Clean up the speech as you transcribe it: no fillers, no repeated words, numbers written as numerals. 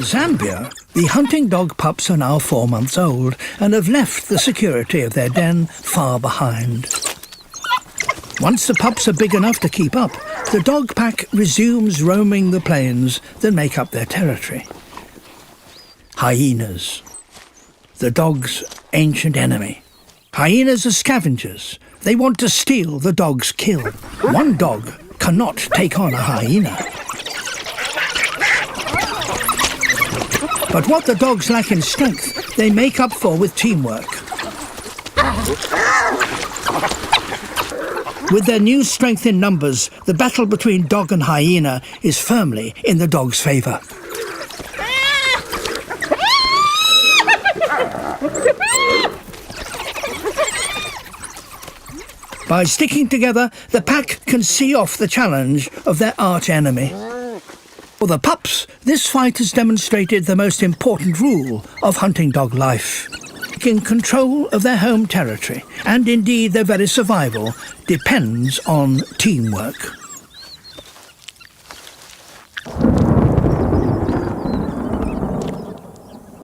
In Zambia, the hunting dog pups are now 4 months old and have left the security of their den far behind. Once the pups are big enough to keep up, the dog pack resumes roaming the plains that make up their territory. Hyenas, the dog's ancient enemy. Hyenas are scavengers. They want to steal the dog's kill. One dog cannot take on a hyena. But what the dogs lack in strength, they make up for with teamwork. With their new strength in numbers, the battle between dog and hyena is firmly in the dog's favour. By sticking together, the pack can see off the challenge of their arch-enemy. For the pups, this fight has demonstrated the most important rule of hunting dog life. Taking control of their home territory, and indeed their very survival, depends on teamwork.